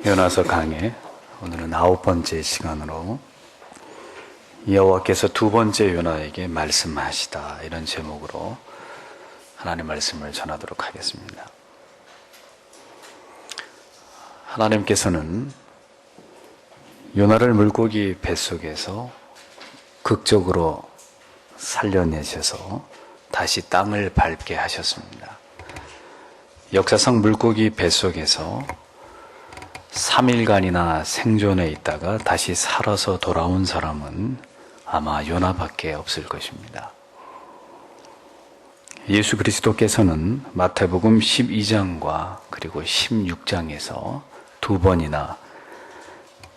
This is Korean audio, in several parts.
요나서 강의, 오늘은 9번째 시간으로 여호와께서 두 번째 요나에게 말씀하시다, 이런 제목으로 하나님 말씀을 전하도록 하겠습니다. 하나님께서는 요나를 물고기 뱃속에서 극적으로 살려내셔서 다시 땅을 밟게 하셨습니다. 역사상 물고기 뱃속에서 3일간이나 생존해 있다가 다시 살아서 돌아온 사람은 아마 요나밖에 없을 것입니다. 예수 그리스도께서는 마태복음 12장과 그리고 16장에서 두 번이나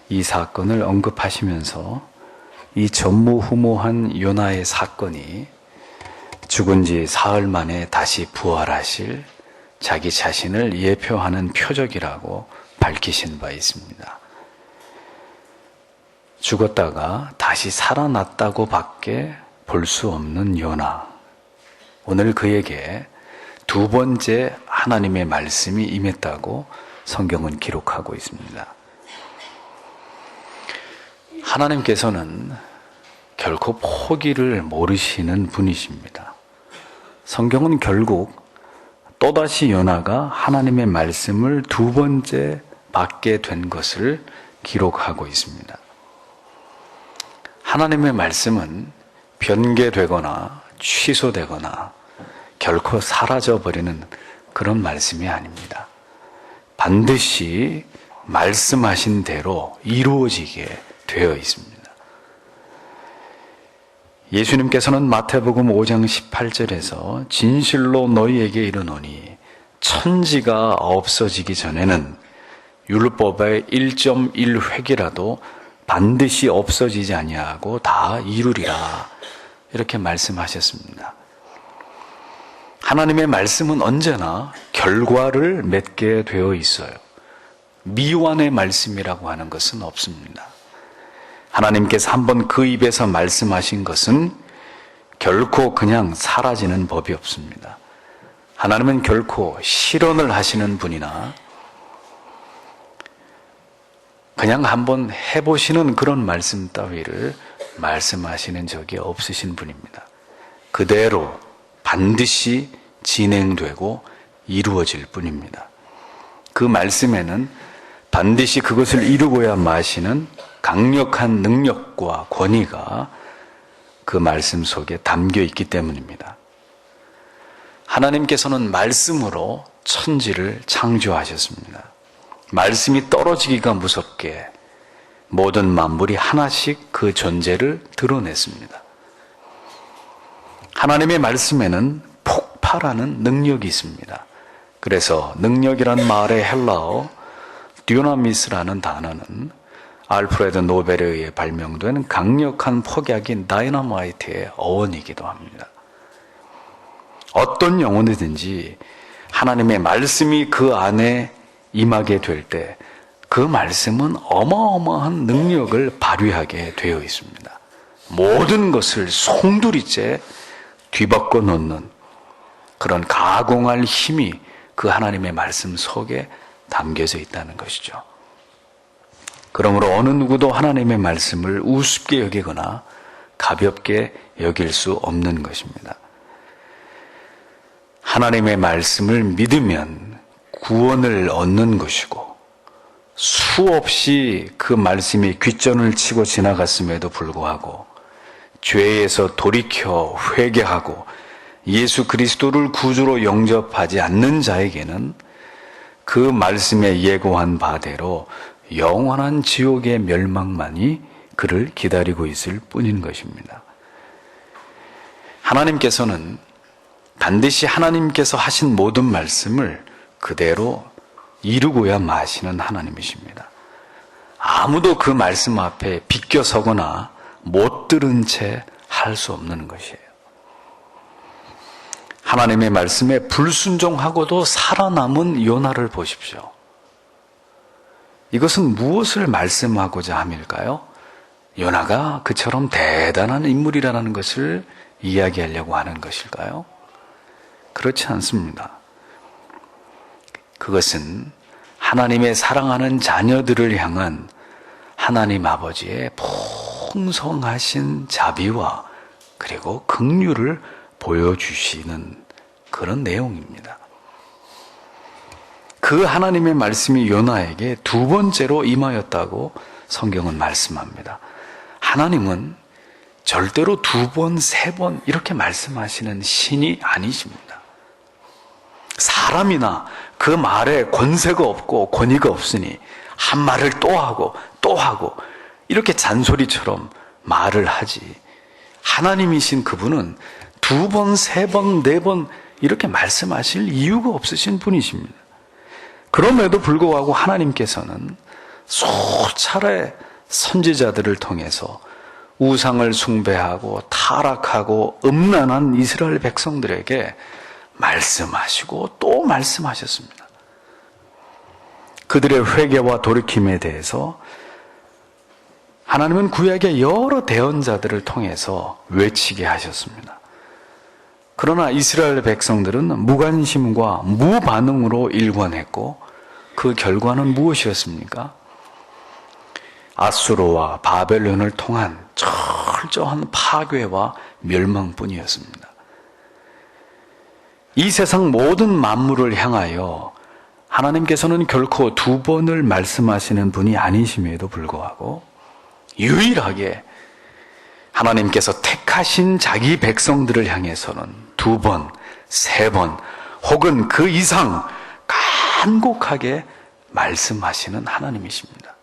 이 사건을 언급하시면서 이 전무후무한 요나의 사건이 죽은 지 사흘 만에 다시 부활하실 자기 자신을 예표하는 표적이라고 밝히신 바 있습니다. 죽었다가 다시 살아났다고 밖에 볼 수 없는 요나. 오늘 그에게 두 번째 하나님의 말씀이 임했다고 성경은 기록하고 있습니다. 하나님께서는 결코 포기를 모르시는 분이십니다. 성경은 결국 또다시 요나가 하나님의 말씀을 두 번째 받게 된 것을 기록하고 있습니다. 하나님의 말씀은 변개되거나 취소되거나 결코 사라져버리는 그런 말씀이 아닙니다. 반드시 말씀하신 대로 이루어지게 되어 있습니다. 예수님께서는 마태복음 5장 18절에서 진실로 너희에게 이르노니 천지가 없어지기 전에는 율법의 1.1획이라도 반드시 없어지지 아니하고 다 이루리라, 이렇게 말씀하셨습니다. 하나님의 말씀은 언제나 결과를 맺게 되어 있어요. 미완의 말씀이라고 하는 것은 없습니다. 하나님께서 한번 그 입에서 말씀하신 것은 결코 그냥 사라지는 법이 없습니다. 하나님은 결코 실언을 하시는 분이나 그냥 한번 해보시는 그런 말씀 따위를 말씀하시는 적이 없으신 분입니다. 그대로 반드시 진행되고 이루어질 뿐입니다. 그 말씀에는 반드시 그것을 이루고야 마시는 강력한 능력과 권위가 그 말씀 속에 담겨 있기 때문입니다. 하나님께서는 말씀으로 천지를 창조하셨습니다. 말씀이 떨어지기가 무섭게 모든 만물이 하나씩 그 존재를 드러냈습니다. 하나님의 말씀에는 폭발하는 능력이 있습니다. 그래서 능력이란 말의 헬라어 듀나미스라는 단어는 알프레드 노벨에 의해 발명된 강력한 폭약인 다이너마이트의 어원이기도 합니다. 어떤 영혼이든지 하나님의 말씀이 그 안에 임하게 될 때 그 말씀은 어마어마한 능력을 발휘하게 되어 있습니다. 모든 것을 송두리째 뒤바꿔 놓는 그런 가공할 힘이 그 하나님의 말씀 속에 담겨져 있다는 것이죠. 그러므로 어느 누구도 하나님의 말씀을 우습게 여기거나 가볍게 여길 수 없는 것입니다. 하나님의 말씀을 믿으면 구원을 얻는 것이고, 수없이 그 말씀이 귓전을 치고 지나갔음에도 불구하고 죄에서 돌이켜 회개하고 예수 그리스도를 구주로 영접하지 않는 자에게는 그 말씀에 예고한 바대로 영원한 지옥의 멸망만이 그를 기다리고 있을 뿐인 것입니다. 하나님께서는 반드시 하나님께서 하신 모든 말씀을 그대로 이루고야 마시는 하나님이십니다. 아무도 그 말씀 앞에 비껴서거나 못 들은 채 할 수 없는 것이에요. 하나님의 말씀에 불순종하고도 살아남은 요나를 보십시오. 이것은 무엇을 말씀하고자 함일까요? 요나가 그처럼 대단한 인물이라는 것을 이야기하려고 하는 것일까요? 그렇지 않습니다. 그것은 하나님의 사랑하는 자녀들을 향한 하나님 아버지의 풍성하신 자비와 그리고 긍휼을 보여주시는 그런 내용입니다. 그 하나님의 말씀이 요나에게 두 번째로 임하였다고 성경은 말씀합니다. 하나님은 절대로 두 번, 세 번 이렇게 말씀하시는 신이 아니십니다. 사람이나 그 말에 권세가 없고 권위가 없으니 한 말을 또 하고 또 하고 이렇게 잔소리처럼 말을 하지, 하나님이신 그분은 두 번, 세 번, 네 번 이렇게 말씀하실 이유가 없으신 분이십니다. 그럼에도 불구하고 하나님께서는 수차례 선지자들을 통해서 우상을 숭배하고 타락하고 음란한 이스라엘 백성들에게 말씀하시고 또 말씀하셨습니다. 그들의 회개와 돌이킴에 대해서 하나님은 구약의 여러 대언자들을 통해서 외치게 하셨습니다. 그러나 이스라엘 백성들은 무관심과 무반응으로 일관했고 그 결과는 무엇이었습니까? 아수르와 바벨론을 통한 철저한 파괴와 멸망뿐이었습니다. 이 세상 모든 만물을 향하여 하나님께서는 결코 두 번을 말씀하시는 분이 아니심에도 불구하고 유일하게 하나님께서 택하신 자기 백성들을 향해서는 두 번, 세 번 혹은 그 이상 간곡하게 말씀하시는 하나님이십니다.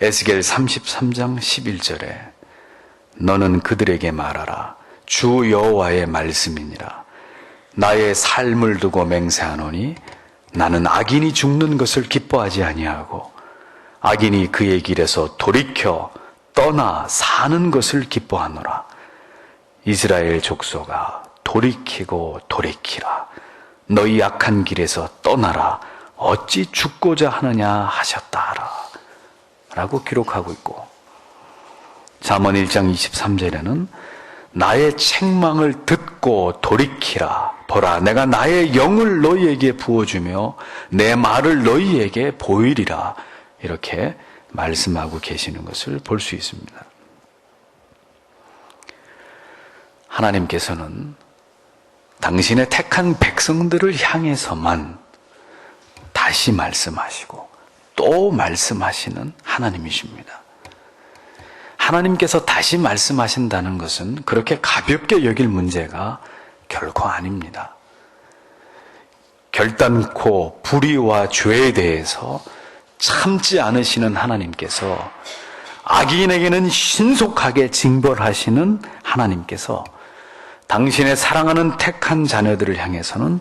에스겔 33장 11절에 너는 그들에게 말하라. 주 여호와의 말씀이니라. 나의 삶을 두고 맹세하노니 나는 악인이 죽는 것을 기뻐하지 아니하고 악인이 그의 길에서 돌이켜 떠나 사는 것을 기뻐하노라. 이스라엘 족속아 돌이키고 돌이키라. 너희 악한 길에서 떠나라. 어찌 죽고자 하느냐 하셨다라. 라고 기록하고 있고, 잠언 1장 23절에는 나의 책망을 듣고 돌이키라. 보라, 내가 나의 영을 너희에게 부어주며 내 말을 너희에게 보이리라. 이렇게 말씀하고 계시는 것을 볼 수 있습니다. 하나님께서는 당신의 택한 백성들을 향해서만 다시 말씀하시고 또 말씀하시는 하나님이십니다. 하나님께서 다시 말씀하신다는 것은 그렇게 가볍게 여길 문제가 결코 아닙니다. 결단코 불의와 죄에 대해서 참지 않으시는 하나님께서, 악인에게는 신속하게 징벌하시는 하나님께서 당신의 사랑하는 택한 자녀들을 향해서는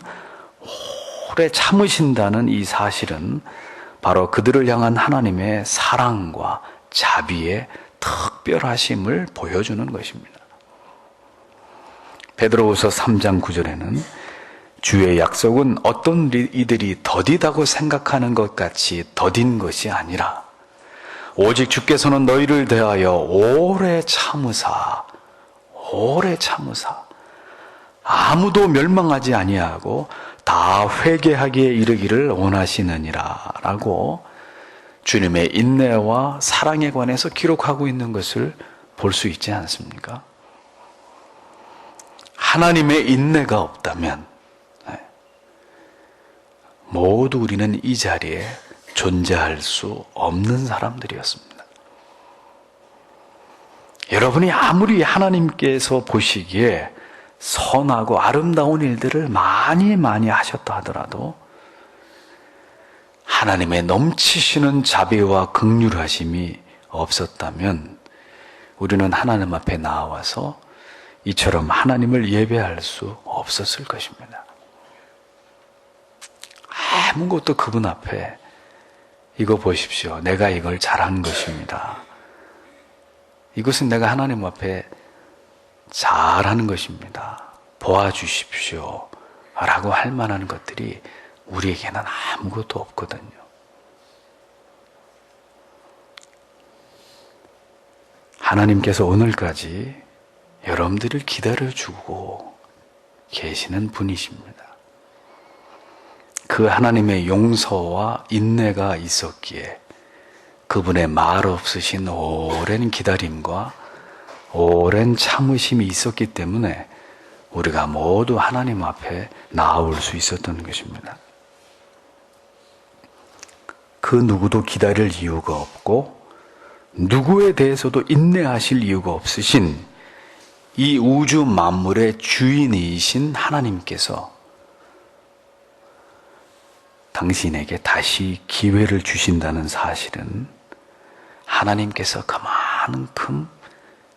오래 참으신다는 이 사실은 바로 그들을 향한 하나님의 사랑과 자비의 특별하심을 보여주는 것입니다. 베드로후서 3장 9절에는 주의 약속은 어떤 이들이 더디다고 생각하는 것 같이 더딘 것이 아니라 오직 주께서는 너희를 대하여 오래 참으사 아무도 멸망하지 아니하고 다 회개하기에 이르기를 원하시느니라 라고 주님의 인내와 사랑에 관해서 기록하고 있는 것을 볼 수 있지 않습니까? 하나님의 인내가 없다면 모두 우리는 이 자리에 존재할 수 없는 사람들이었습니다. 여러분이 아무리 하나님께서 보시기에 선하고 아름다운 일들을 많이 하셨다 하더라도 하나님의 넘치시는 자비와 긍휼하심이 없었다면 우리는 하나님 앞에 나와서 이처럼 하나님을 예배할 수 없었을 것입니다. 아무것도 그분 앞에 이거 보십시오. 내가 이걸 잘한 것입니다. 이것은 내가 하나님 앞에 잘하는 것입니다. 보아주십시오. 라고 할 만한 것들이 우리에게는 아무것도 없거든요. 하나님께서 오늘까지 여러분들을 기다려주고 계시는 분이십니다. 그 그 하나님의 용서와 인내가 있었기에 그분의 말 없으신 오랜 기다림과 오랜 참으심이 있었기 때문에 우리가 모두 하나님 앞에 나아올 수 있었던 것입니다. 그 누구도 기다릴 이유가 없고 누구에 대해서도 인내하실 이유가 없으신 이 우주 만물의 주인이신 하나님께서 당신에게 다시 기회를 주신다는 사실은 하나님께서 그만큼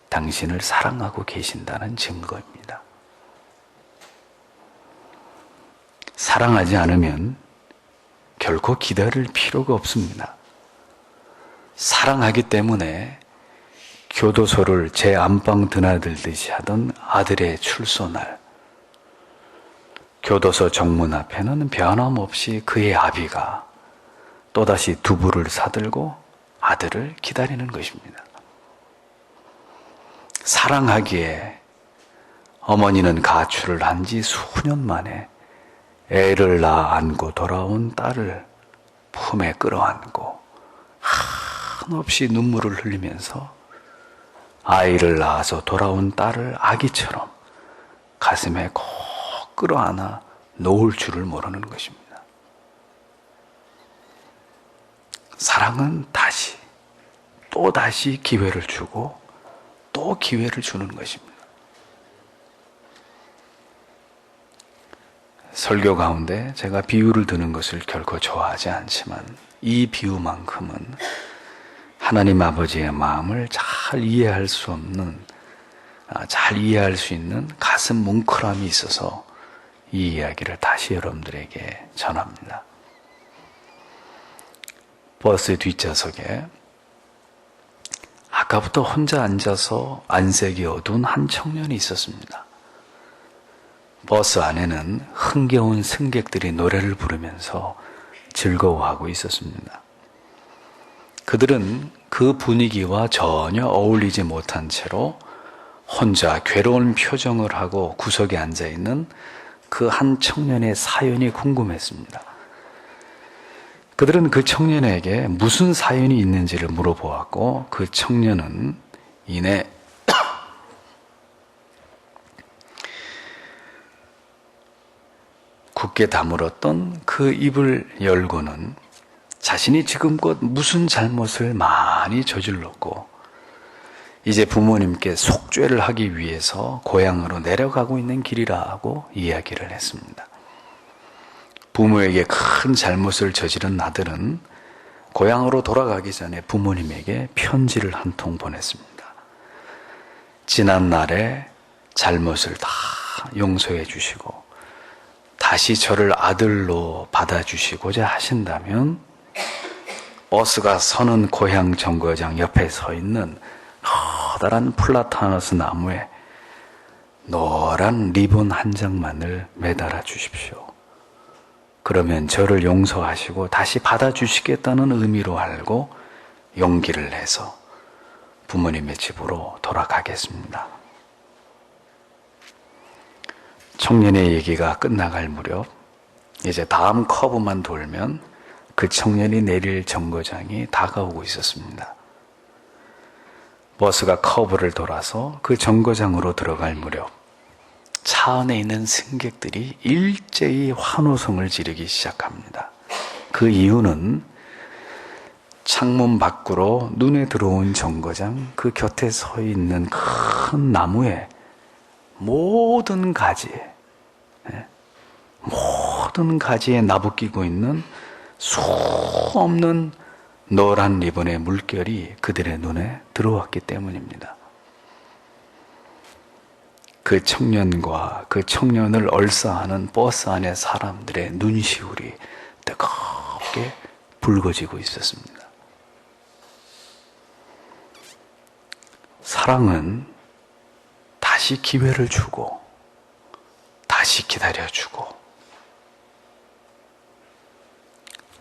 당신을 사랑하고 계신다는 증거입니다. 사랑하지 않으면 결코 기다릴 필요가 없습니다. 사랑하기 때문에 교도소를 제 안방 드나들듯이 하던 아들의 출소날, 교도소 정문 앞에는 변함없이 그의 아비가 또다시 두부를 사들고 아들을 기다리는 것입니다. 사랑하기에 어머니는 가출을 한 지 수년 만에 애를 낳아 안고 돌아온 딸을 품에 끌어안고 한없이 눈물을 흘리면서 아이를 낳아서 돌아온 딸을 아기처럼 가슴에 꼭 끌어안아 놓을 줄을 모르는 것입니다. 사랑은 다시 또 다시 기회를 주고 또 기회를 주는 것입니다. 설교 가운데 제가 비유를 드는 것을 결코 좋아하지 않지만 이 비유만큼은 하나님 아버지의 마음을 잘 이해할 수 있는 가슴 뭉클함이 있어서 이 이야기를 다시 여러분들에게 전합니다. 버스 뒷좌석에 아까부터 혼자 앉아서 안색이 어두운 한 청년이 있었습니다. 버스 안에는 흥겨운 승객들이 노래를 부르면서 즐거워하고 있었습니다. 그들은 그 분위기와 전혀 어울리지 못한 채로 혼자 괴로운 표정을 하고 구석에 앉아있는 그 한 청년의 사연이 궁금했습니다. 그들은 그 청년에게 무슨 사연이 있는지를 물어보았고 그 청년은 이내 굳게 다물었던 그 입을 열고는 자신이 지금껏 무슨 잘못을 많이 저질렀고 이제 부모님께 속죄를 하기 위해서 고향으로 내려가고 있는 길이라고 이야기를 했습니다. 부모에게 큰 잘못을 저지른 아들은 고향으로 돌아가기 전에 부모님에게 편지를 한 통 보냈습니다. 지난 날에 잘못을 다 용서해 주시고 다시 저를 아들로 받아주시고자 하신다면 버스가 서는 고향 정거장 옆에 서 있는 커다란 플라타너스 나무에 노란 리본 한 장만을 매달아 주십시오. 그러면 저를 용서하시고 다시 받아주시겠다는 의미로 알고 용기를 내서 부모님의 집으로 돌아가겠습니다. 청년의 얘기가 끝나갈 무렵 이제 다음 커브만 돌면 그 청년이 내릴 정거장이 다가오고 있었습니다. 버스가 커브를 돌아서 그 정거장으로 들어갈 무렵 차 안에 있는 승객들이 일제히 환호성을 지르기 시작합니다. 그 이유는 창문 밖으로 눈에 들어온 정거장 그 곁에 서 있는 큰 나무에 모든 가지에 나부끼고 있는 수 없는 노란 리본의 물결이 그들의 눈에 들어왔기 때문입니다. 그 청년과 그 청년을 얼싸하는 버스 안의 사람들의 눈시울이 뜨겁게 붉어지고 있었습니다. 사랑은 다시 기회를 주고 다시 기다려주고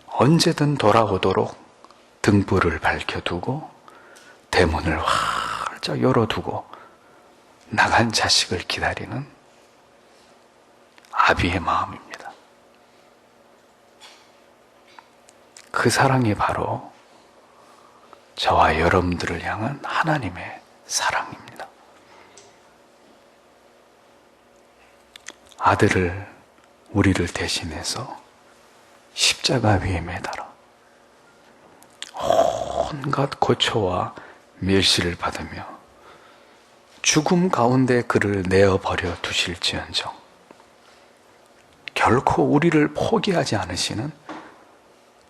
언제든 돌아오도록 등불을 밝혀두고 대문을 활짝 열어두고 나간 자식을 기다리는 아비의 마음입니다. 그 사랑이 바로 저와 여러분들을 향한 하나님의 사랑입니다. 아들을 우리를 대신해서 십자가 위에 매달아 온갖 고초와 멸시를 받으며 죽음 가운데 그를 내어버려 두실지언정 결코 우리를 포기하지 않으시는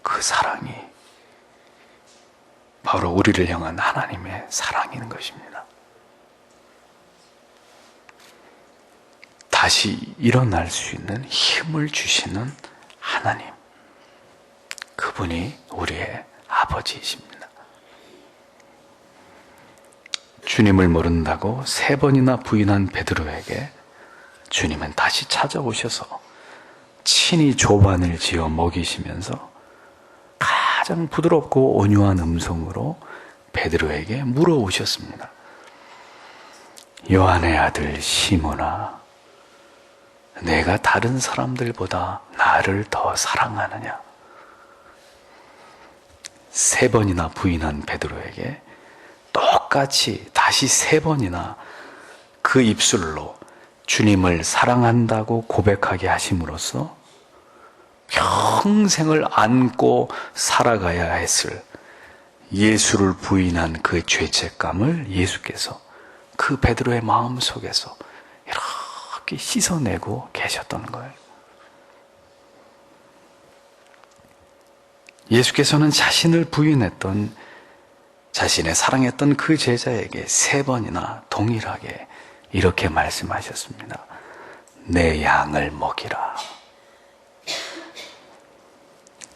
그 사랑이 바로 우리를 향한 하나님의 사랑인 것입니다. 다시 일어날 수 있는 힘을 주시는 하나님, 그분이 우리의 아버지이십니다. 주님을 모른다고 3번이나 부인한 베드로에게 주님은 다시 찾아오셔서 친히 조반을 지어 먹이시면서 가장 부드럽고 온유한 음성으로 베드로에게 물어오셨습니다. 요한의 아들 시몬아, 내가 다른 사람들보다 나를 더 사랑하느냐? 3번이나 부인한 베드로에게 똑같이 다시 3번이나 그 입술로 주님을 사랑한다고 고백하게 하심으로써 평생을 안고 살아가야 했을 예수를 부인한 그 죄책감을 예수께서 그 베드로의 마음속에서 이렇게 씻어내고 계셨던 거예요. 예수께서는 자신을 부인했던, 자신의 사랑했던 그 제자에게 3번이나 동일하게 이렇게 말씀하셨습니다. 내 양을 먹이라.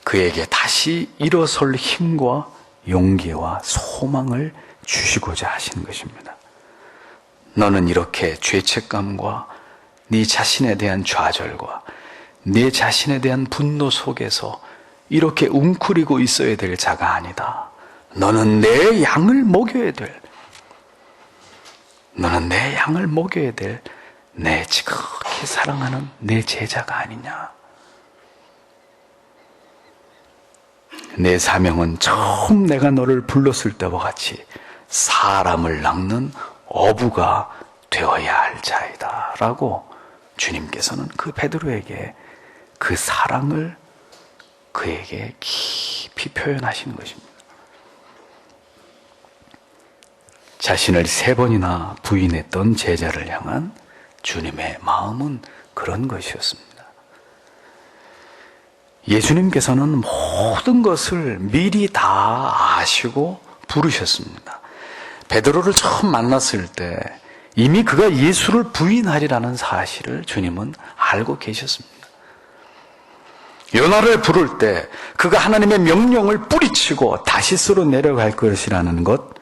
그에게 다시 일어설 힘과 용기와 소망을 주시고자 하신 것입니다. 너는 이렇게 죄책감과 네 자신에 대한 좌절과 네 자신에 대한 분노 속에서 이렇게 웅크리고 있어야 될 자가 아니다. 너는 내 양을 먹여야 될, 너는 내 양을 먹여야 될 내 지극히 사랑하는 내 제자가 아니냐. 내 사명은 처음 내가 너를 불렀을 때와 같이 사람을 낚는 어부가 되어야 할 자이다 라고 주님께서는 그 베드로에게 그 사랑을 그에게 깊이 표현하시는 것입니다. 자신을 3번이나 부인했던 제자를 향한 주님의 마음은 그런 것이었습니다. 예수님께서는 모든 것을 미리 다 아시고 부르셨습니다. 베드로를 처음 만났을 때 이미 그가 예수를 부인하리라는 사실을 주님은 알고 계셨습니다. 요나를 부를 때 그가 하나님의 명령을 뿌리치고 다시스로 내려갈 것이라는 것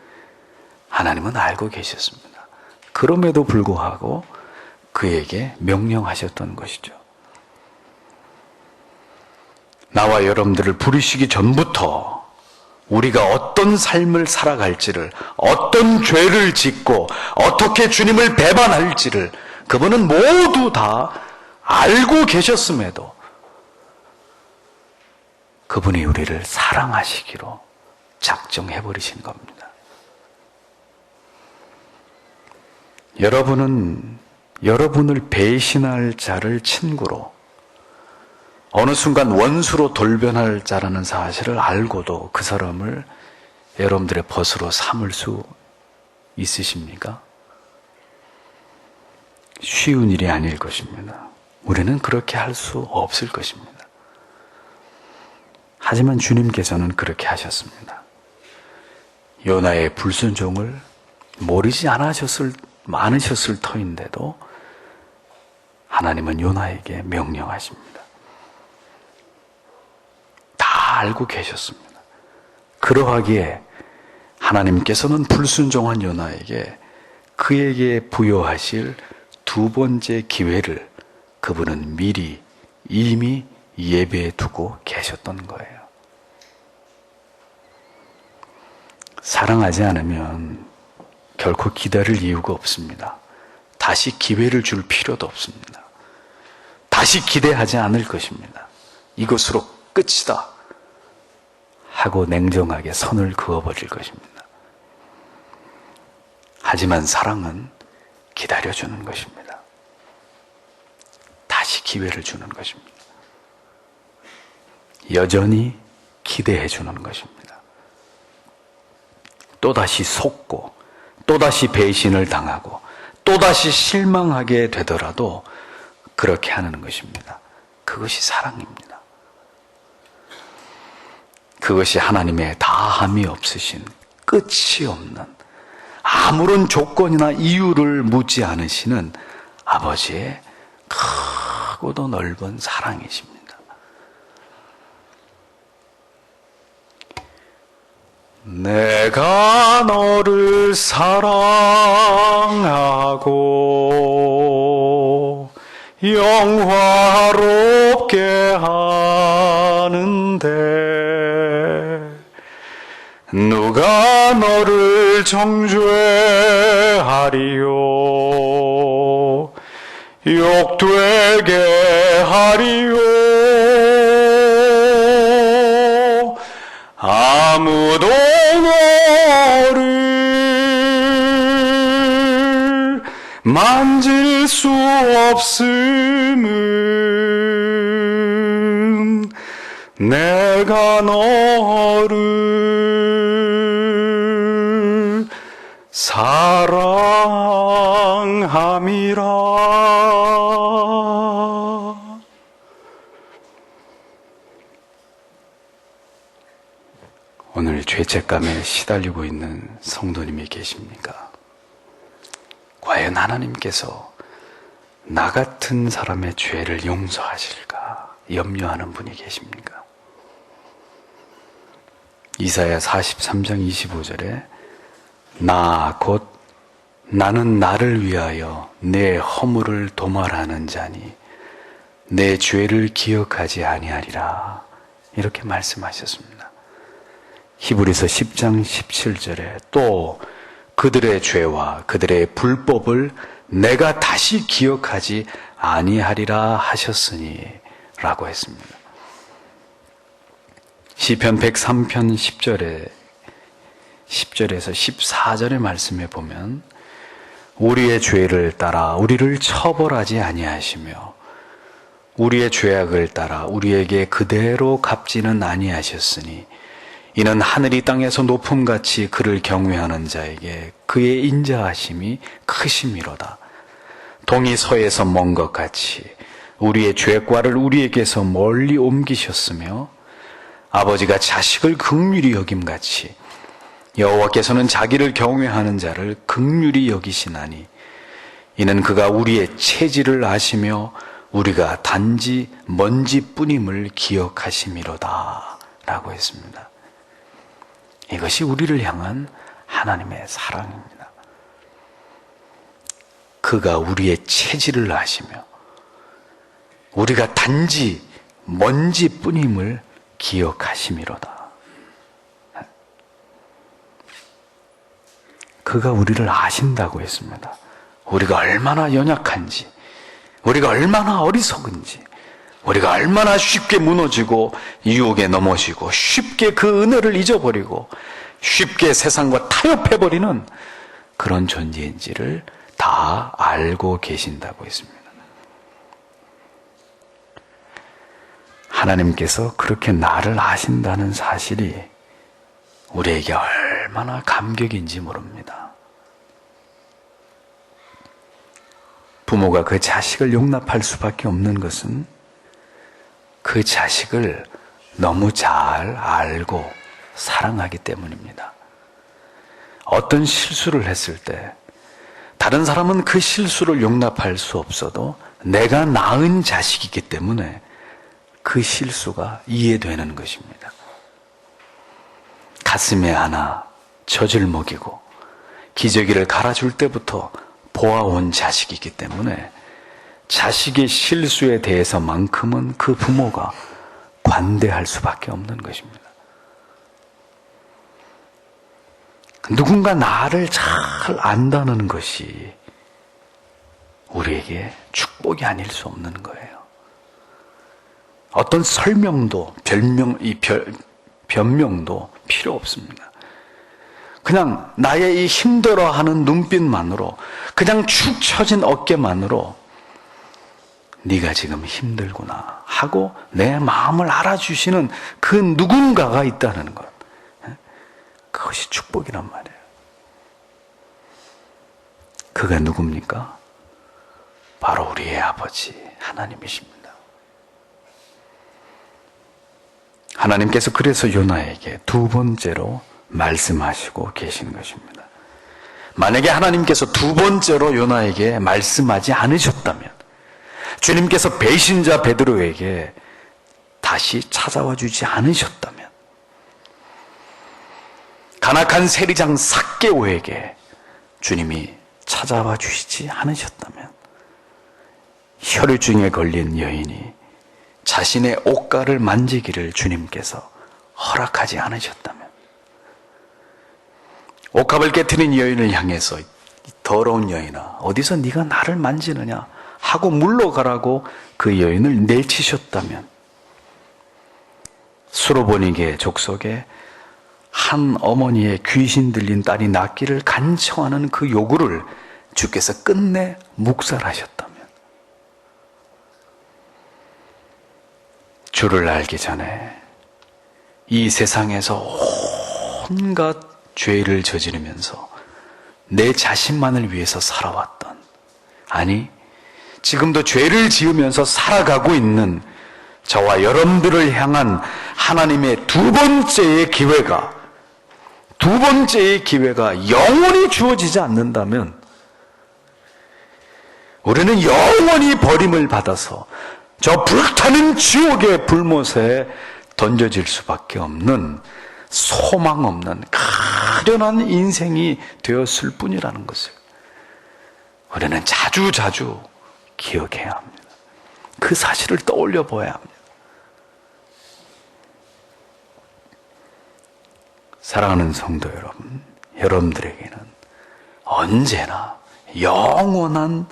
하나님은 알고 계셨습니다. 그럼에도 불구하고 그에게 명령하셨던 것이죠. 나와 여러분들을 부르시기 전부터 우리가 어떤 삶을 살아갈지를, 어떤 죄를 짓고 어떻게 주님을 배반할지를 그분은 모두 다 알고 계셨음에도 그분이 우리를 사랑하시기로 작정해버리신 겁니다. 여러분은 여러분을 배신할 자를 친구로, 어느 순간 원수로 돌변할 자라는 사실을 알고도 그 사람을 여러분들의 벗으로 삼을 수 있으십니까? 쉬운 일이 아닐 것입니다. 우리는 그렇게 할 수 없을 것입니다. 하지만 주님께서는 그렇게 하셨습니다. 요나의 불순종을 모르지 않으셨을 터인데도 하나님은 요나에게 명령하십니다. 다 알고 계셨습니다. 그러하기에 하나님께서는 불순종한 요나에게 그에게 부여하실 2번째 기회를 그분은 미리 이미 예배해 두고 계셨던 거예요. 사랑하지 않으면 결코 기다릴 이유가 없습니다. 다시 기회를 줄 필요도 없습니다. 다시 기대하지 않을 것입니다. 이것으로 끝이다. 하고 냉정하게 선을 그어버릴 것입니다. 하지만 사랑은 기다려주는 것입니다. 다시 기회를 주는 것입니다. 여전히 기대해 주는 것입니다. 또다시 속고 또다시 배신을 당하고 또다시 실망하게 되더라도 그렇게 하는 것입니다. 그것이 사랑입니다. 그것이 하나님의 다함이 없으신 끝이 없는 아무런 조건이나 이유를 묻지 않으시는 아버지의 크고도 넓은 사랑이십니다. 내가 너를 사랑하고 영화롭게 하는데 누가 너를 정죄하리요 욕되게 하리요 아무도 너를 만질 수 없음은 내가 너를 사랑함이라. 오늘 죄책감에 시달리고 있는 성도님이 계십니까? 과연 하나님께서 나 같은 사람의 죄를 용서하실까 염려하는 분이 계십니까? 이사야 43장 25절에 나 곧 나는 나를 위하여 내 허물을 도말하는 자니 내 죄를 기억하지 아니하리라 이렇게 말씀하셨습니다. 히브리서 10장 17절에 또 그들의 죄와 그들의 불법을 내가 다시 기억하지 아니하리라 하셨으니 라고 했습니다. 시편 103편 10절에서 14절의 말씀에 보면 우리의 죄를 따라 우리를 처벌하지 아니하시며 우리의 죄악을 따라 우리에게 그대로 갚지는 아니하셨으니 이는 하늘이 땅에서 높음같이 그를 경외하는 자에게 그의 인자하심이 크심이로다. 동이 서에서 먼 것 같이 우리의 죄과를 우리에게서 멀리 옮기셨으며 아버지가 자식을 긍휼히 여김같이 여호와께서는 자기를 경외하는 자를 긍휼히 여기시나니 이는 그가 우리의 체질을 아시며 우리가 단지 먼지뿐임을 기억하심이로다 라고 했습니다. 이것이 우리를 향한 하나님의 사랑입니다. 그가 우리의 체질을 아시며 우리가 단지 먼지뿐임을 기억하심이로다. 그가 우리를 아신다고 했습니다. 우리가 얼마나 연약한지, 우리가 얼마나 어리석은지, 우리가 얼마나 쉽게 무너지고 유혹에 넘어지고 쉽게 그 은혜를 잊어버리고 쉽게 세상과 타협해버리는 그런 존재인지를 다 알고 계신다고 했습니다. 하나님께서 그렇게 나를 아신다는 사실이 우리에게 얼마나 감격인지 모릅니다. 부모가 그 자식을 용납할 수밖에 없는 것은 그 자식을 너무 잘 알고 사랑하기 때문입니다. 어떤 실수를 했을 때 다른 사람은 그 실수를 용납할 수 없어도 내가 낳은 자식이기 때문에 그 실수가 이해되는 것입니다. 가슴에 안아 젖을 먹이고 기저귀를 갈아줄 때부터 보아온 자식이기 때문에 자식의 실수에 대해서만큼은 그 부모가 관대할 수밖에 없는 것입니다. 누군가 나를 잘 안다는 것이 우리에게 축복이 아닐 수 없는 거예요. 어떤 설명도 변명도 필요 없습니다. 그냥 나의 이 힘들어하는 눈빛만으로, 그냥 축 처진 어깨만으로 네가 지금 힘들구나 하고 내 마음을 알아주시는 그 누군가가 있다는 것, 그것이 축복이란 말이에요. 그가 누굽니까? 바로 우리의 아버지 하나님이십니다. 하나님께서 그래서 요나에게 두 번째로 말씀하시고 계신 것입니다. 만약에 하나님께서 두 번째로 요나에게 말씀하지 않으셨다면, 주님께서 배신자 베드로에게 다시 찾아와 주지 않으셨다면, 간악한 세리장 삭개오에게 주님이 찾아와 주시지 않으셨다면, 혈류증에 걸린 여인이 자신의 옷가를 만지기를 주님께서 허락하지 않으셨다면, 옥합을 깨트린 여인을 향해서 더러운 여인아, 어디서 네가 나를 만지느냐 하고 물러가라고 그 여인을 내치셨다면, 수로보니게 족속에 한 어머니의 귀신 들린 딸이 낳기를 간청하는 그 요구를 주께서 끝내 묵살하셨다면, 주를 알기 전에 이 세상에서 온갖 죄를 저지르면서 내 자신만을 위해서 살아왔던, 아니 지금도 죄를 지으면서 살아가고 있는 저와 여러분들을 향한 하나님의 두 번째의 기회가 영원히 주어지지 않는다면, 우리는 영원히 버림을 받아서 저 불타는 지옥의 불못에 던져질 수밖에 없는 소망 없는 가련한 인생이 되었을 뿐이라는 것을 우리는 자주자주 기억해야 합니다. 그 사실을 떠올려 보아야 합니다. 사랑하는 성도 여러분, 여러분들에게는 언제나 영원한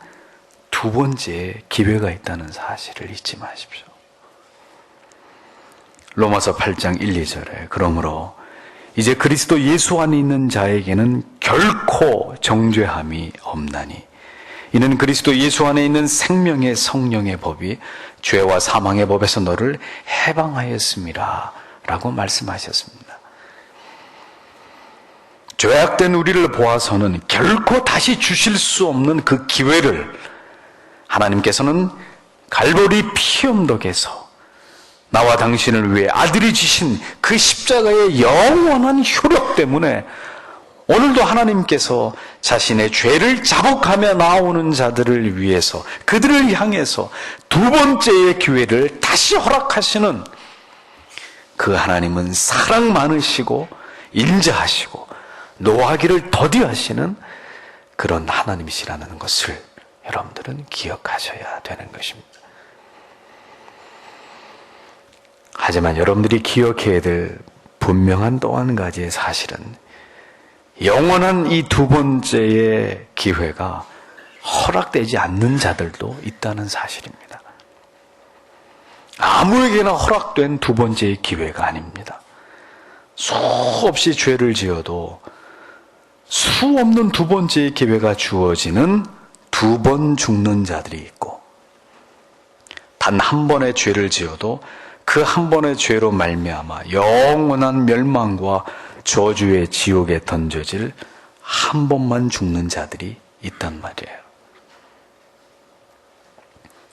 두 번째의 기회가 있다는 사실을 잊지 마십시오. 로마서 8장 1, 2절에 그러므로 이제 그리스도 예수 안에 있는 자에게는 결코 정죄함이 없나니 이는 그리스도 예수 안에 있는 생명의 성령의 법이 죄와 사망의 법에서 너를 해방하였음이라 라고 말씀하셨습니다. 죄악된 우리를 보아서는 결코 다시 주실 수 없는 그 기회를 하나님께서는 갈보리 피 언덕에서 나와 당신을 위해 아들이 지신 그 십자가의 영원한 효력 때문에 오늘도 하나님께서 자신의 죄를 자복하며 나오는 자들을 위해서, 그들을 향해서 두 번째의 기회를 다시 허락하시는 그 하나님은 사랑 많으시고 인자하시고 노하기를 더디하시는 그런 하나님이시라는 것을 여러분들은 기억하셔야 되는 것입니다. 하지만 여러분들이 기억해야 될 분명한 또 한 가지의 사실은 영원한 이 두 번째의 기회가 허락되지 않는 자들도 있다는 사실입니다. 아무에게나 허락된 두 번째의 기회가 아닙니다. 수없이 죄를 지어도 수 없는 두 번째의 기회가 주어지는 두 번 죽는 자들이 있고, 단 한 번의 죄를 지어도 그 한 번의 죄로 말미암아 영원한 멸망과 저주의 지옥에 던져질 한 번만 죽는 자들이 있단 말이에요.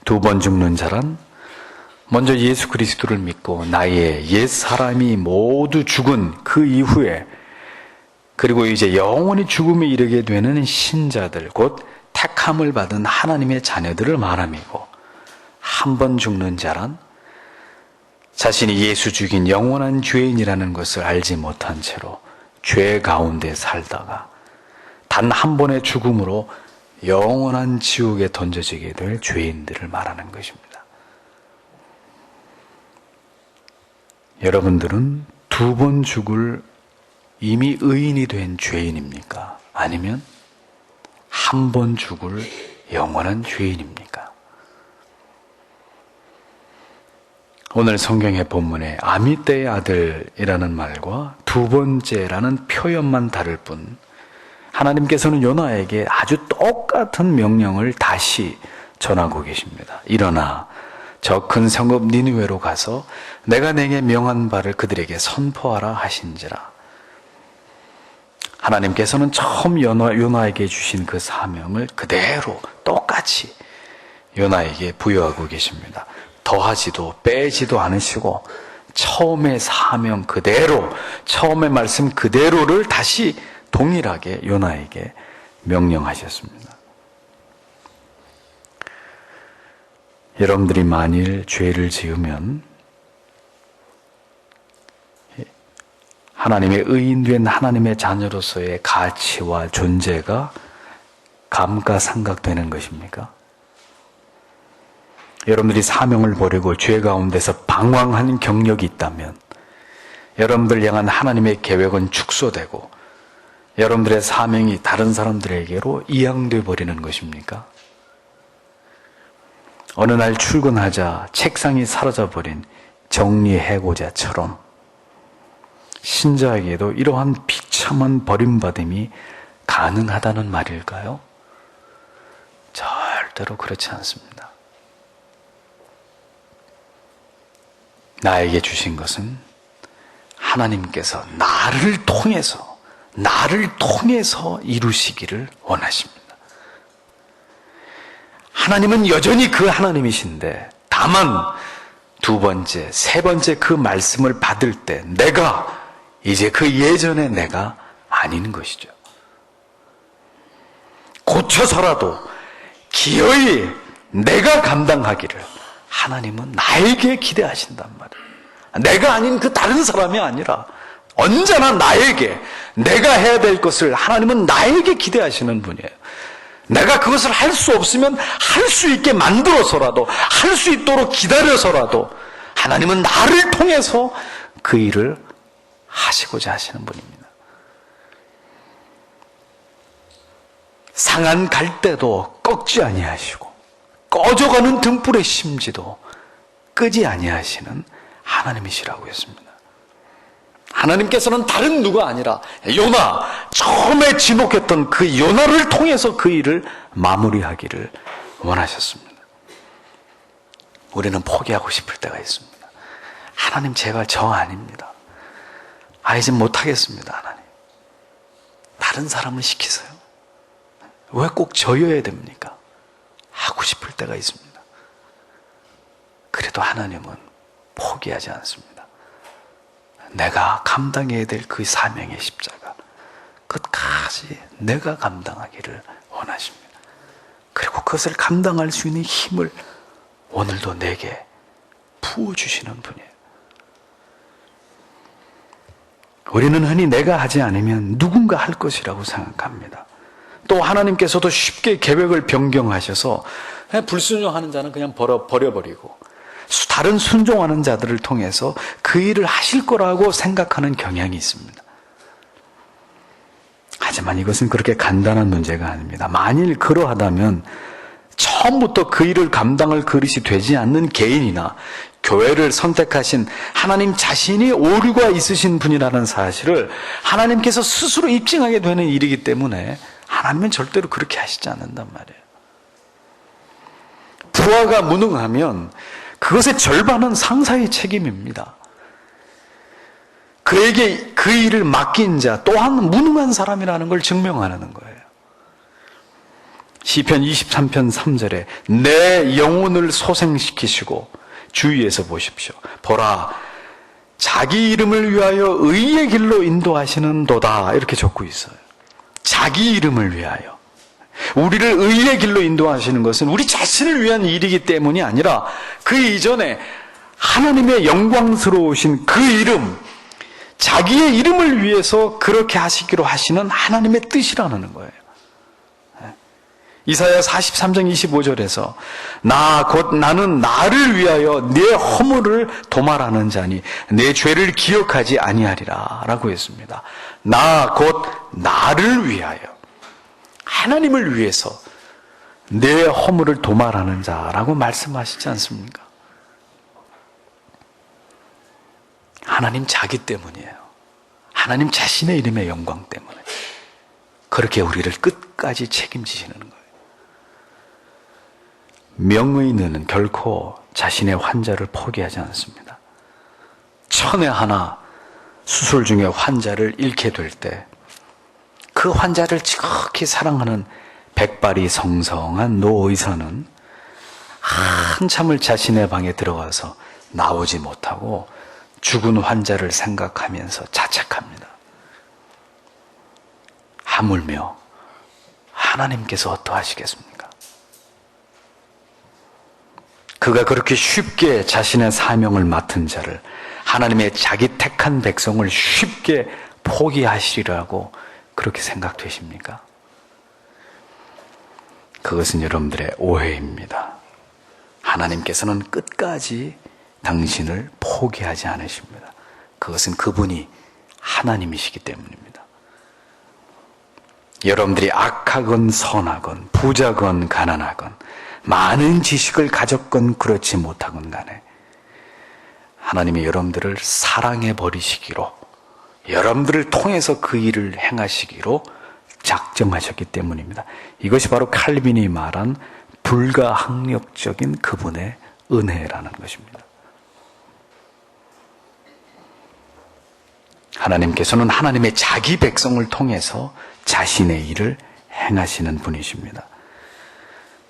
두 번 죽는 자란 먼저 예수 그리스도를 믿고 나의 옛 사람이 모두 죽은 그 이후에, 그리고 이제 영원히 죽음에 이르게 되는 신자들, 곧 택함을 받은 하나님의 자녀들을 말함이고, 한 번 죽는 자란 자신이 예수 죽인 영원한 죄인이라는 것을 알지 못한 채로 죄 가운데 살다가 단 한 번의 죽음으로 영원한 지옥에 던져지게 될 죄인들을 말하는 것입니다. 여러분들은 두 번 죽을 이미 의인이 된 죄인입니까? 아니면 한 번 죽을 영원한 죄인입니까? 오늘 성경의 본문에 아미떼의 아들이라는 말과 두 번째라는 표현만 다를 뿐 하나님께서는 요나에게 아주 똑같은 명령을 다시 전하고 계십니다. 일어나 저 큰 성읍 니느웨로 가서 내가 내게 명한 바를 그들에게 선포하라 하신지라. 하나님께서는 처음 요나에게 주신 그 사명을 그대로 똑같이 요나에게 부여하고 계십니다. 더하지도 빼지도 않으시고 처음의 사명 그대로, 처음의 말씀 그대로를 다시 동일하게 요나에게 명령하셨습니다. 여러분들이 만일 죄를 지으면 하나님의 의인된 하나님의 자녀로서의 가치와 존재가 감가상각되는 것입니까? 여러분들이 사명을 버리고 죄 가운데서 방황하는 경력이 있다면 여러분들 향한 하나님의 계획은 축소되고 여러분들의 사명이 다른 사람들에게로 이양되어 버리는 것입니까? 어느 날 출근하자 책상이 사라져버린 정리해고자처럼 신자에게도 이러한 비참한 버림받음이 가능하다는 말일까요? 절대로 그렇지 않습니다. 나에게 주신 것은 하나님께서 나를 통해서 이루시기를 원하십니다. 하나님은 여전히 그 하나님이신데 다만 두 번째, 세 번째 그 말씀을 받을 때 내가 이제 그 예전의 내가 아닌 것이죠. 고쳐서라도 기어이 내가 감당하기를 하나님은 나에게 기대하신단 말이에요. 내가 아닌 그 다른 사람이 아니라 언제나 나에게, 내가 해야 될 것을 하나님은 나에게 기대하시는 분이에요. 내가 그것을 할 수 없으면 할 수 있게 만들어서라도, 할 수 있도록 기다려서라도 하나님은 나를 통해서 그 일을 하시고자 하시는 분입니다. 상한 갈대도 꺾지 아니하시고 꺼져가는 등불의 심지도 끄지 아니하시는 하나님이시라고 했습니다. 하나님께서는 다른 누가 아니라 요나, 처음에 지목했던 그 요나를 통해서 그 일을 마무리하기를 원하셨습니다. 우리는 포기하고 싶을 때가 있습니다. 하나님 제발 저 아닙니다. 이제 못하겠습니다. 하나님 다른 사람을 시키세요. 왜 꼭 저여야 됩니까? 하고 싶을 때가 있습니다. 그래도 하나님은 포기하지 않습니다. 내가 감당해야 될 그 사명의 십자가 끝까지 내가 감당하기를 원하십니다. 그리고 그것을 감당할 수 있는 힘을 오늘도 내게 부어주시는 분이에요. 우리는 흔히 내가 하지 않으면 누군가 할 것이라고 생각합니다. 또 하나님께서도 쉽게 계획을 변경하셔서 불순종하는 자는 그냥 버려버리고 다른 순종하는 자들을 통해서 그 일을 하실 거라고 생각하는 경향이 있습니다. 하지만 이것은 그렇게 간단한 문제가 아닙니다. 만일 그러하다면 처음부터 그 일을 감당할 그릇이 되지 않는 개인이나 교회를 선택하신 하나님 자신이 오류가 있으신 분이라는 사실을 하나님께서 스스로 입증하게 되는 일이기 때문에 하나님은 절대로 그렇게 하시지 않는단 말이에요. 부하가 무능하면 그것의 절반은 상사의 책임입니다. 그에게 그 일을 맡긴 자 또한 무능한 사람이라는 걸 증명하는 거예요. 시편 23편 3절에 내 영혼을 소생시키시고 주위에서 보십시오. 보라 자기 이름을 위하여 의의 길로 인도하시는 도다 이렇게 적고 있어요. 자기 이름을 위하여 우리를 의의 길로 인도하시는 것은 우리 자신을 위한 일이기 때문이 아니라 그 이전에 하나님의 영광스러우신 그 이름, 자기의 이름을 위해서 그렇게 하시기로 하시는 하나님의 뜻이라는 거예요. 이사야 43장 25절에서 나는 나를 위하여 내 허물을 도말하는 자니 내 죄를 기억하지 아니하리라 라고 했습니다. 나 곧 나를 위하여 하나님을 위해서 내 허물을 도말하는 자라고 말씀하시지 않습니까? 하나님 자기 때문이에요. 하나님 자신의 이름의 영광 때문에 그렇게 우리를 끝까지 책임지시는 거예요. 명의는 결코 자신의 환자를 포기하지 않습니다. 천에 하나 수술 중에 환자를 잃게 될 때 그 환자를 지극히 사랑하는 백발이 성성한 노 의사는 한참을 자신의 방에 들어가서 나오지 못하고 죽은 환자를 생각하면서 자책합니다. 하물며 하나님께서 어떠하시겠습니까? 그가 그렇게 쉽게 자신의 사명을 맡은 자를, 하나님의 자기 택한 백성을 쉽게 포기하시리라고 그렇게 생각되십니까? 그것은 여러분들의 오해입니다. 하나님께서는 끝까지 당신을 포기하지 않으십니다. 그것은 그분이 하나님이시기 때문입니다. 여러분들이 악하건 선하건 부자건 가난하건 많은 지식을 가졌건 그렇지 못하건 간에 하나님이 여러분들을 사랑해 버리시기로, 여러분들을 통해서 그 일을 행하시기로 작정하셨기 때문입니다. 이것이 바로 칼빈이 말한 불가항력적인 그분의 은혜라는 것입니다. 하나님께서는 하나님의 자기 백성을 통해서 자신의 일을 행하시는 분이십니다.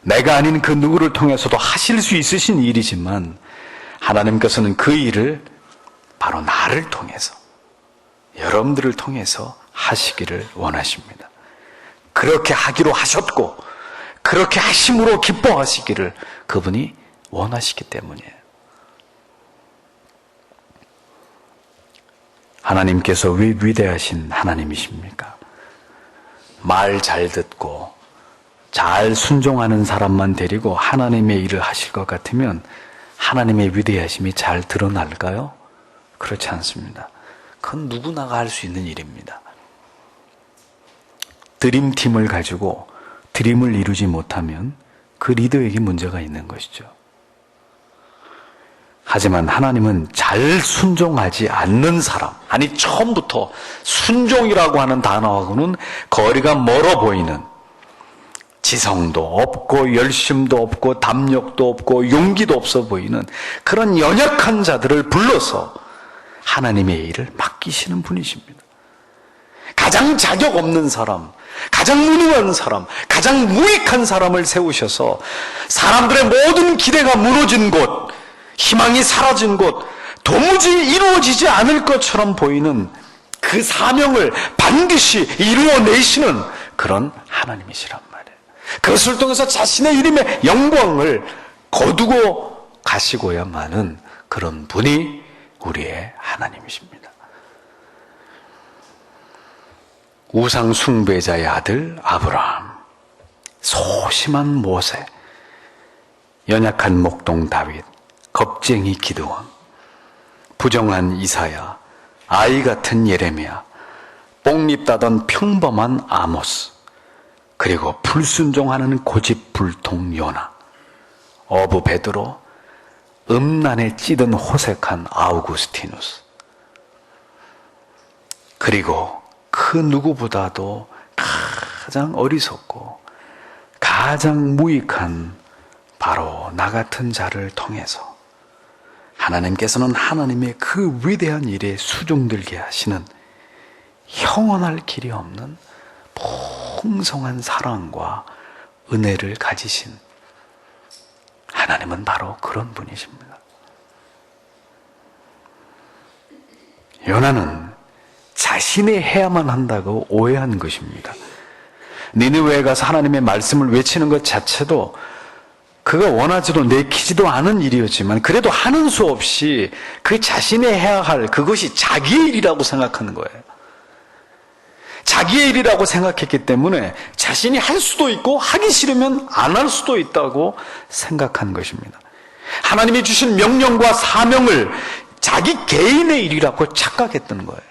내가 아닌 그 누구를 통해서도 하실 수 있으신 일이지만 하나님께서는 그 일을 바로 나를 통해서, 여러분들을 통해서 하시기를 원하십니다. 그렇게 하기로 하셨고 그렇게 하심으로 기뻐하시기를 그분이 원하시기 때문이에요. 하나님께서 왜 위대하신 하나님이십니까? 말 잘 듣고 잘 순종하는 사람만 데리고 하나님의 일을 하실 것 같으면 하나님의 위대하심이 잘 드러날까요? 그렇지 않습니다. 그건 누구나가 할 수 있는 일입니다. 드림팀을 가지고 드림을 이루지 못하면 그 리더에게 문제가 있는 것이죠. 하지만 하나님은 잘 순종하지 않는 사람, 아니 처음부터 순종이라고 하는 단어하고는 거리가 멀어 보이는, 지성도 없고 열심도 없고 담력도 없고 용기도 없어 보이는 그런 연약한 자들을 불러서 하나님의 일을 맡기시는 분이십니다. 가장 자격 없는 사람, 가장 무능한 사람, 가장 무익한 사람을 세우셔서 사람들의 모든 기대가 무너진 곳, 희망이 사라진 곳, 도무지 이루어지지 않을 것처럼 보이는 그 사명을 반드시 이루어내시는 그런 하나님이시란 말이에요. 그것을 통해서 자신의 이름의 영광을 거두고 가시고야만은 그런 분이 우리의 하나님이십니다. 우상 숭배자의 아들 아브라함, 소심한 모세, 연약한 목동 다윗, 겁쟁이 기드온, 부정한 이사야, 아이 같은 예레미야, 뽕잎 따던 평범한 아모스, 그리고 불순종하는 고집불통 요나, 어부 베드로, 음란에 찌든 호색한 아우구스티누스, 그리고 그 누구보다도 가장 어리석고 가장 무익한 바로 나 같은 자를 통해서 하나님께서는 하나님의 그 위대한 일에 수종들게 하시는 형언할 길이 없는 풍성한 사랑과 은혜를 가지신 하나님은 바로 그런 분이십니다. 요나는 자신이 해야만 한다고 오해한 것입니다. 니느웨에 가서 하나님의 말씀을 외치는 것 자체도 그가 원하지도 내키지도 않은 일이었지만 그래도 하는 수 없이 그 자신이 해야 할 그것이 자기의 일이라고 생각하는 거예요. 자기의 일이라고 생각했기 때문에 자신이 할 수도 있고 하기 싫으면 안 할 수도 있다고 생각한 것입니다. 하나님이 주신 명령과 사명을 자기 개인의 일이라고 착각했던 거예요.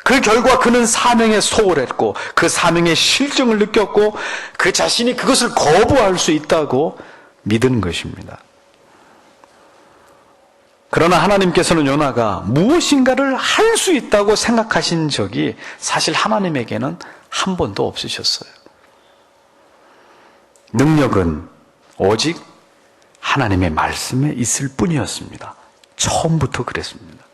그 결과 그는 사명에 소홀했고 그 사명의 실정을 느꼈고 그 자신이 그것을 거부할 수 있다고 믿은 것입니다. 그러나 하나님께서는 요나가 무엇인가를 할 수 있다고 생각하신 적이 사실 하나님에게는 한 번도 없으셨어요. 능력은 오직 하나님의 말씀에 있을 뿐이었습니다. 처음부터 그랬습니다.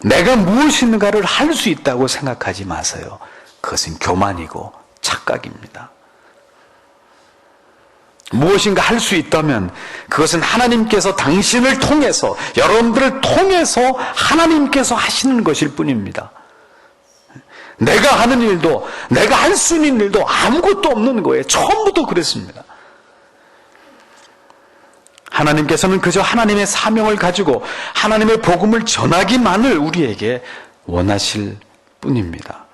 내가 무엇인가를 할 수 있다고 생각하지 마세요. 그것은 교만이고 착각입니다. 무엇인가 할 수 있다면 그것은 하나님께서 당신을 통해서, 여러분들을 통해서 하나님께서 하시는 것일 뿐입니다. 내가 하는 일도, 내가 할 수 있는 일도 아무것도 없는 거예요. 처음부터 그랬습니다. 하나님께서는 그저 하나님의 사명을 가지고 하나님의 복음을 전하기만을 우리에게 원하실 뿐입니다.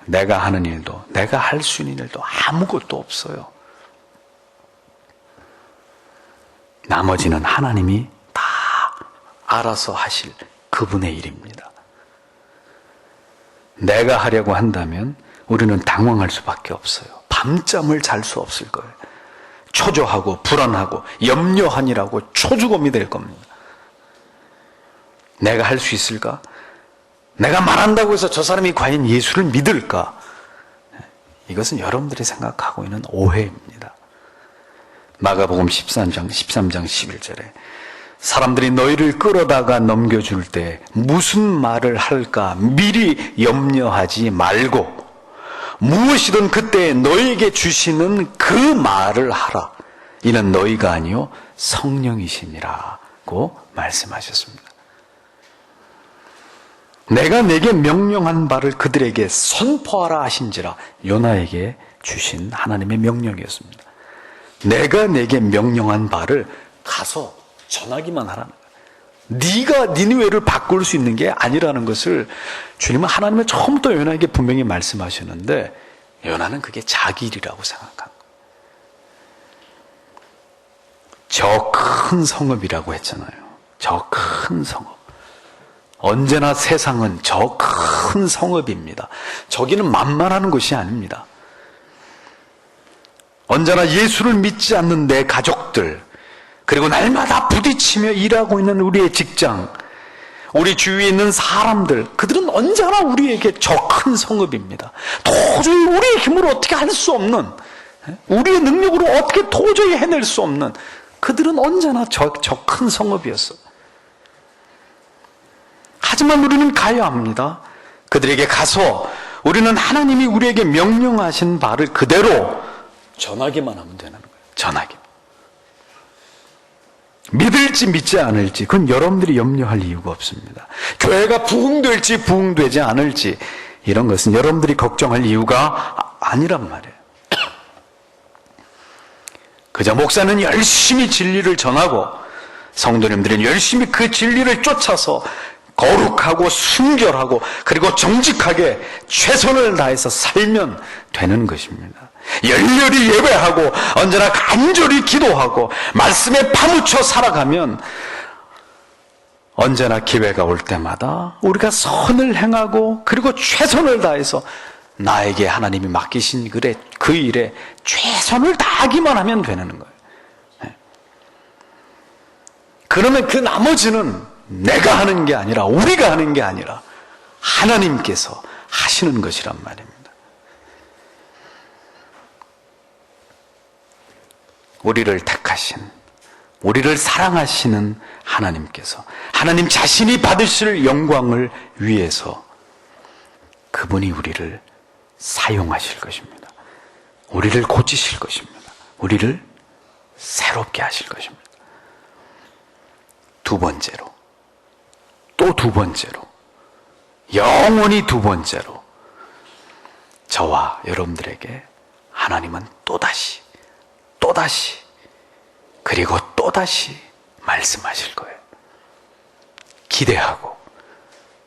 내가 하는 일도, 내가 할 수 있는 일도 아무것도 없어요. 나머지는 하나님이 다 알아서 하실 그분의 일입니다. 내가 하려고 한다면 우리는 당황할 수밖에 없어요. 밤잠을 잘 수 없을 거예요. 초조하고 불안하고 염려하니라고 초주검이 될 겁니다. 내가 할 수 있을까? 내가 말한다고 해서 저 사람이 과연 예수를 믿을까? 이것은 여러분들이 생각하고 있는 오해입니다. 마가복음 13장 11절에 사람들이 너희를 끌어다가 넘겨줄 때 무슨 말을 할까 미리 염려하지 말고 무엇이든 그때 너희에게 주시는 그 말을 하라. 이는 너희가 아니요 성령이시니라고 말씀하셨습니다. 내가 내게 명령한 바를 그들에게 선포하라 하신지라. 요나에게 주신 하나님의 명령이었습니다. 내가 내게 명령한 바를 가서 전하기만 하라는 거예요. 네가 니느웨를 바꿀 수 있는 게 아니라는 것을 주님은 하나님은 처음부터 요나에게 분명히 말씀하셨는데 요나는 그게 자기 일이라고 생각한 거예요. 저 큰 성읍이라고 했잖아요. 저 큰 성읍. 언제나 세상은 저 큰 성읍입니다. 저기는 만만한 것이 아닙니다. 언제나 예수를 믿지 않는 내 가족들, 그리고 날마다 부딪히며 일하고 있는 우리의 직장, 우리 주위에 있는 사람들, 그들은 언제나 우리에게 저 큰 성읍입니다. 도저히 우리의 힘으로 어떻게 할 수 없는, 우리의 능력으로 어떻게 도저히 해낼 수 없는, 그들은 언제나 저 큰 성읍이었어요. 하지만 우리는 가야 합니다. 그들에게 가서 우리는 하나님이 우리에게 명령하신 바를 그대로 전하기만 하면 되는 거예요. 전하기. 믿을지 믿지 않을지 그건 여러분들이 염려할 이유가 없습니다. 교회가 부흥될지 부흥되지 않을지 이런 것은 여러분들이 걱정할 이유가 아니란 말이에요. 그저 목사는 열심히 진리를 전하고 성도님들은 열심히 그 진리를 쫓아서 거룩하고 순결하고 그리고 정직하게 최선을 다해서 살면 되는 것입니다. 열렬히 예배하고 언제나 간절히 기도하고 말씀에 파묻혀 살아가면 언제나 기회가 올 때마다 우리가 선을 행하고 그리고 최선을 다해서 나에게 하나님이 맡기신 그 일에 최선을 다하기만 하면 되는 거예요. 그러면 그 나머지는 내가 하는 게 아니라 우리가 하는 게 아니라 하나님께서 하시는 것이란 말입니다. 우리를 택하신, 우리를 사랑하시는 하나님께서 하나님 자신이 받으실 영광을 위해서 그분이 우리를 사용하실 것입니다. 우리를 고치실 것입니다. 우리를 새롭게 하실 것입니다. 두 번째로, 또 두 번째로, 영원히 두 번째로 저와 여러분들에게 하나님은 또다시 그리고 또다시 말씀하실 거예요. 기대하고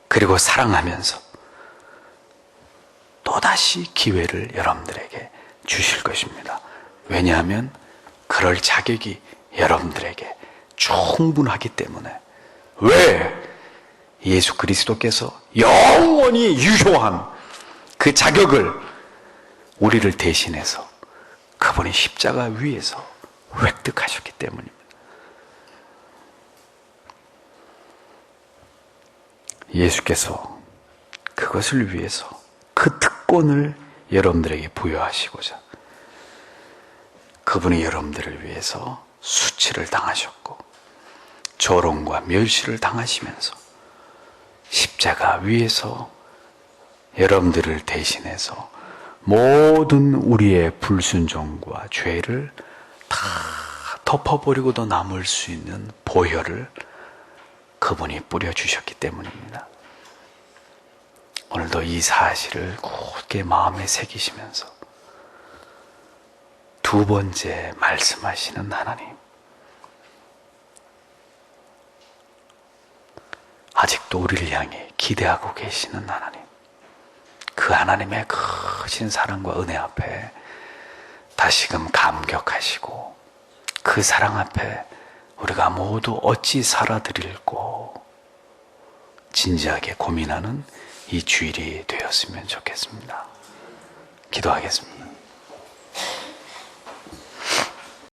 그리고 사랑하면서 또다시 기회를 여러분들에게 주실 것입니다. 왜냐하면 그럴 자격이 여러분들에게 충분하기 때문에. 왜? 예수 그리스도께서 영원히 유효한 그 자격을 우리를 대신해서 그분이 십자가 위에서 획득하셨기 때문입니다. 예수께서 그것을 위해서 그 특권을 여러분들에게 부여하시고자 그분이 여러분들을 위해서 수치를 당하셨고 조롱과 멸시를 당하시면서 십자가 위에서 여러분들을 대신해서 모든 우리의 불순종과 죄를 다 덮어버리고도 남을 수 있는 보혈을 그분이 뿌려주셨기 때문입니다. 오늘도 이 사실을 굳게 마음에 새기시면서 두 번째 말씀하시는 하나님, 아직도 우리를 향해 기대하고 계시는 하나님, 그 하나님의 크신 사랑과 은혜 앞에 다시금 감격하시고 그 사랑 앞에 우리가 모두 어찌 살아드릴고 진지하게 고민하는 이 주일이 되었으면 좋겠습니다. 기도하겠습니다.